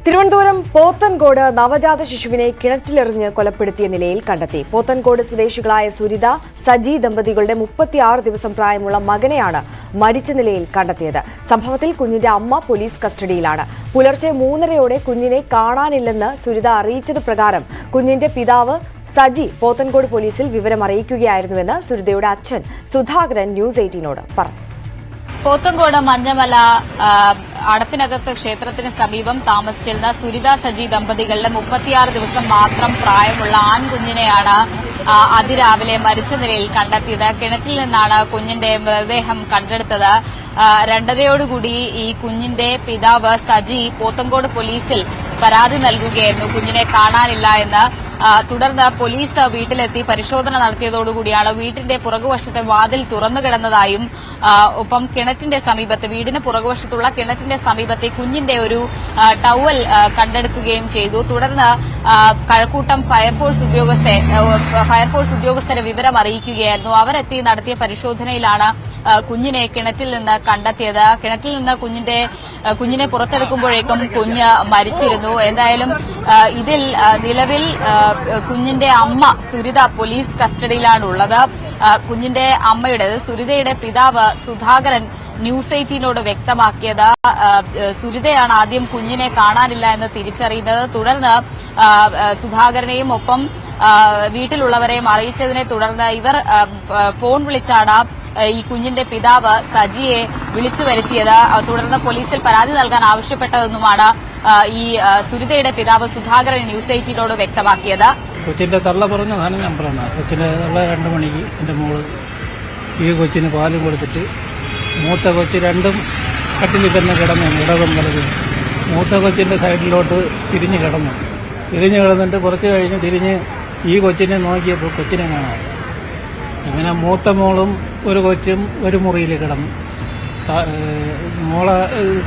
തിരുവനന്തപുരം പോത്തൻകോട് നവജാത ശിശുവിനെ കിണറ്റിലെറിഞ്ഞ് കൊലപ്പെടുത്തിയ നിലയിൽ കണ്ടെത്തി. പോത്തൻകോട് സ്വദേശികളായ സുരിത, സജി ദമ്പതികളുടെ 36 ദിവസം പ്രായമുള്ള മകനെയാണ് മരിച്ച നിലയിൽ കണ്ടെത്തിയത്. സംഭവത്തിൽ കുഞ്ഞിന്റെ അമ്മ പോലീസ് കസ്റ്റഡിയിലാണ്. പുലർച്ചെ 3:30യോടെ കുഞ്ഞിനെ കാണാനില്ലെന്ന് സുരിത അറിയിച്ചത് പ്രകാരം കുഞ്ഞിന്റെ പിതാവ് സജി പോത്തൻകോട് പോലീസിൽ വിവരം അറിയിക്കുകയായിരുന്നുവെന്ന് സുരിതയുടെ അച്ഛൻ സുധാകരൻ ന്യൂസ് 18നോട് പറഞ്ഞു. പോത്തൻകോട് മഞ്ഞമല അടപ്പിനകത്ത് ക്ഷേത്രത്തിന് സമീപം താമസിച്ചിരുന്ന സുരിത സജി ദമ്പതികളുടെ 36 ദിവസം മാത്രം പ്രായമുള്ള ആൺകുഞ്ഞിനെയാണ് അതിരാവിലെ മരിച്ച നിലയിൽ കണ്ടെത്തിയത്. കിണറ്റിൽ നിന്നാണ് കുഞ്ഞിന്റെ മൃതദേഹം കണ്ടെടുത്തത്. 2:30യോടുകൂടി ഈ കുഞ്ഞിന്റെ പിതാവ് സജി പോത്തൻകോട് പോലീസിൽ പരാതി നൽകുകയായിരുന്നു കുഞ്ഞിനെ കാണാനില്ല എന്ന്. തുടർന്ന് പോലീസ് വീട്ടിലെത്തി പരിശോധന നടത്തിയതോടുകൂടിയാണ് വീട്ടിന്റെ പുറകുവശത്തെ വാതിൽ തുറന്നു കിടന്നതായും ഒപ്പം കിണറ്റിന്റെ സമീപത്ത് വീടിന് പുറകുവശത്തുള്ള കിണറ്റിന്റെ സമീപത്തെ കുഞ്ഞിന്റെ ഒരു ടവൽ കണ്ടെടുക്കുകയും ചെയ്തു. തുടർന്ന് കഴക്കൂട്ടം ഫയർഫോഴ്സ് ഉദ്യോഗസ്ഥരെ വിവരം അറിയിക്കുകയായിരുന്നു. അവരെത്തി നടത്തിയ പരിശോധനയിലാണ് കുഞ്ഞിനെ കിണറ്റിൽ നിന്ന് കണ്ടെത്തിയത്. കിണറ്റിൽ നിന്ന് കുഞ്ഞിനെ പുറത്തെടുക്കുമ്പോഴേക്കും കുഞ്ഞ് മരിച്ചിരുന്നു. എന്തായാലും ഇതിൽ നിലവിൽ കുഞ്ഞിന്റെ അമ്മ സുരിത പോലീസ് കസ്റ്റഡിയിലാണുള്ളത്. കുഞ്ഞിന്റെ അമ്മയുടെ സുരിതയുടെ പിതാവ് സുധാകരൻ ന്യൂസ് 18നോട് വ്യക്തമാക്കിയത് സുരിതയാണ് ആദ്യം കുഞ്ഞിനെ കാണാനില്ല എന്ന് തിരിച്ചറിയുന്നത്. തുടർന്ന് സുധാകരനെയും ഒപ്പം വീട്ടിലുള്ളവരെയും അറിയിച്ചതിനെ തുടർന്ന് ഇവർ ഫോൺ വിളിച്ചാണ് ഈ കുഞ്ഞിന്റെ പിതാവ് സജിയെ വിളിച്ചു വരുത്തിയത്. തുടർന്ന് പോലീസിൽ പരാതി നൽകാൻ ആവശ്യപ്പെട്ടതെന്നുമാണ് ഈ സുരിതയുടെ പിതാവ് സുധാകരൻ ന്യൂസ് 18നോട് വ്യക്തമാക്കിയത്. കൊച്ചിന്റെ തള്ള പറഞ്ഞതാണ് നമ്പറാണ്. കൊച്ചിന്റെ തള്ള 2 മണിക്ക് എന്റെ മോള് ഈ കൊച്ചിന് പാലും കൊടുത്തിട്ട് മൂത്ത കൊച്ചി രണ്ടും കട്ടിലിൽ തന്നെ കിടന്നു. ഇടതും വലതും മൂത്ത കൊച്ചിന്റെ സൈഡിലോട്ട് തിരിഞ്ഞു കിടന്നിട്ട് കുറച്ച് കഴിഞ്ഞ് തിരിഞ്ഞ് ഈ കൊച്ചിനെ നോക്കിയപ്പോൾ കൊച്ചിനെ കാണാം. അങ്ങനെ മൂത്ത മോളും ഒരു കൊച്ചും ഒരു മുറിയിൽ കിടന്നു. മോളെ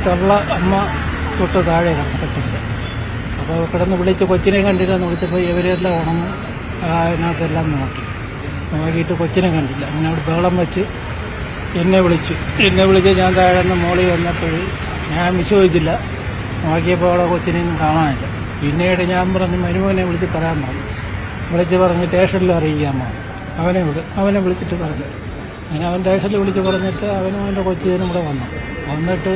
തള്ള അമ്മ തൊട്ട് താഴെ കിടന്നിട്ടുണ്ട്. അപ്പോൾ കിടന്ന് വിളിച്ച് കൊച്ചിനെ കണ്ടില്ലെന്ന് വിളിച്ചപ്പോൾ ഇവരെല്ലാം ഉണങ്ങി അതിനകത്തെല്ലാം നോക്കിയിട്ട് കൊച്ചിനെ കണ്ടില്ല. അങ്ങനെ അവിടെ ബഹളം വെച്ച് എന്നെ വിളിച്ച് ഞാൻ താഴെ നിന്ന് മോളിൽ വന്നപ്പോൾ ഞാൻ വിശ്വസിച്ചില്ല. നോക്കിയപ്പോൾ അവിടെ കൊച്ചിനെയൊന്നും കാണാനില്ല. പിന്നീട് ഞാൻ പറഞ്ഞു മരുമോനെ വിളിച്ച് പറയാൻ പറഞ്ഞു സ്റ്റേഷനിൽ അറിയിക്കാൻ പറഞ്ഞു. അവനെ വിളിച്ചിട്ട് പറഞ്ഞു. അങ്ങനെ അവൻ സ്റ്റേഷനിൽ വിളിച്ച് പറഞ്ഞിട്ട് അവനും അവൻ്റെ കൊച്ചിനും ഇവിടെ വന്നിട്ട്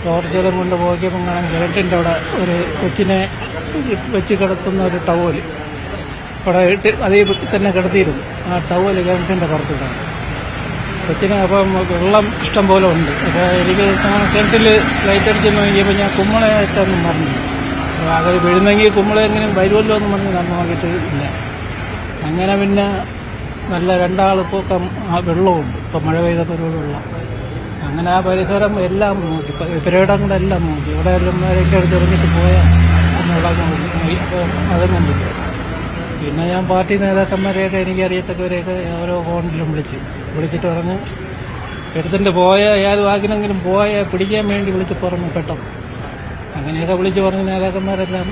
ടോർച്ചെല്ലാം കൊണ്ട് പോക്കിയപ്പോൾ കാണാൻ കിണറ്റിൻ്റെ അവിടെ ഒരു കൊച്ചിനെ വെച്ച് കിടത്തുന്ന ഒരു ടവൽ അവിടെ അതേ തന്നെ കിടത്തിയിരുന്നു. ആ ടവൽ കിണറ്റിൻ്റെ പുറത്തിട്ടാണ് കൊച്ചിനെ. അപ്പം വെള്ളം ഇഷ്ടം പോലെ ഉണ്ട്. അപ്പോൾ എനിക്ക് കിണറ്റിൽ ലൈറ്റ് അടിച്ച് നോക്കിയപ്പോൾ ഞാൻ കുമ്മളയായിട്ടൊന്നും പറഞ്ഞു. അത് വീഴുന്നെങ്കിൽ കുമ്മള എങ്ങനെ വരുമല്ലോ എന്ന് പറഞ്ഞ് ഞാൻ നോക്കിയിട്ട് ഇല്ല. അങ്ങനെ പിന്നെ നല്ല 2 ആൾപ്പൊക്കെ വെള്ളമുണ്ട്. ഇപ്പം മഴ പെയ്തപ്പോൾ ഒരു വെള്ളം. അങ്ങനെ ആ പരിസരം എല്ലാം നോക്കി, പുരയിടം കൂടെ എല്ലാം നോക്കി. ഇവിടെ എല്ലാം നേരൊക്കെ എടുത്തെറിഞ്ഞിട്ട് പോയാൽ എന്നുള്ള അപ്പോൾ അതും കണ്ടില്ല. പിന്നെ ഞാൻ പാർട്ടി നേതാക്കന്മാരെയൊക്കെ എനിക്കറിയത്തക്കവരെയൊക്കെ ഓരോ ഫോണിലും വിളിച്ചിട്ട് പറഞ്ഞ് എടുത്തിട്ട് ഏത് വാക്കിനെങ്കിലും പിടിക്കാൻ വേണ്ടി വിളിച്ച് പറഞ്ഞു പെട്ടെന്ന്. അങ്ങനെയൊക്കെ വിളിച്ച് പറഞ്ഞ് നേതാക്കന്മാരെല്ലാം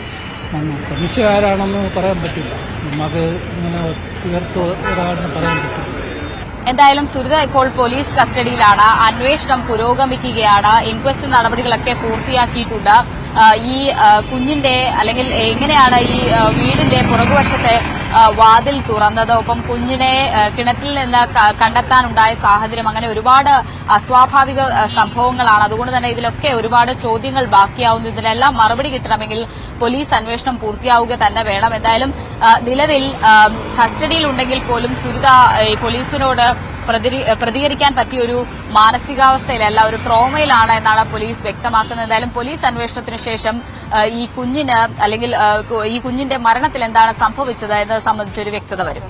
വന്നു. മനുഷ്യ ആരാണെന്ന് പറയാൻ പറ്റില്ല. നമുക്ക് ഇങ്ങനെ ഒരാളെന്ന് പറയാൻ പറ്റില്ല. എന്തായാലും സുരിത ഇപ്പോൾ പോലീസ് കസ്റ്റഡിയിലാണ്. അന്വേഷണം പുരോഗമിക്കുകയാണ്. ഇൻക്വസ്റ്റ് നടപടികളൊക്കെ പൂർത്തിയാക്കിയിട്ടുണ്ട്. ഈ കുഞ്ഞിന്റെ അല്ലെങ്കിൽ എങ്ങനെയാണ് ഈ വീടിന്റെ പുറകുവശത്തെ വാതിൽ തുറന്നത്, ഒപ്പം കുഞ്ഞിനെ കിണറ്റിൽ നിന്ന് കണ്ടെത്താനുണ്ടായ സാഹചര്യം, അങ്ങനെ ഒരുപാട് അസ്വാഭാവിക സംഭവങ്ങളാണ്. അതുകൊണ്ട് തന്നെ ഇതിലൊക്കെ ഒരുപാട് ചോദ്യങ്ങൾ ബാക്കിയാവുന്നു. ഇതിനെല്ലാം മറുപടി കിട്ടണമെങ്കിൽ പോലീസ് അന്വേഷണം പൂർത്തിയാവുക തന്നെ വേണം. എന്തായാലും നിലവിൽ കസ്റ്റഡിയിലുണ്ടെങ്കിൽ പോലും സുരിത പോലീസിനോട് പ്രതികരിക്കാൻ പറ്റിയൊരു മാനസികാവസ്ഥയിലല്ല, ഒരു ട്രോമയിലാണ് എന്നാണ് പോലീസ് വ്യക്തമാക്കുന്നത്. എന്തായാലും പോലീസ് അന്വേഷണത്തിന് ശേഷം ഈ കുഞ്ഞിന് അല്ലെങ്കിൽ ഈ കുഞ്ഞിന്റെ മരണത്തിൽ എന്താണ് സംഭവിച്ചത് എന്നത് സംബന്ധിച്ചൊരു വ്യക്തത വരും.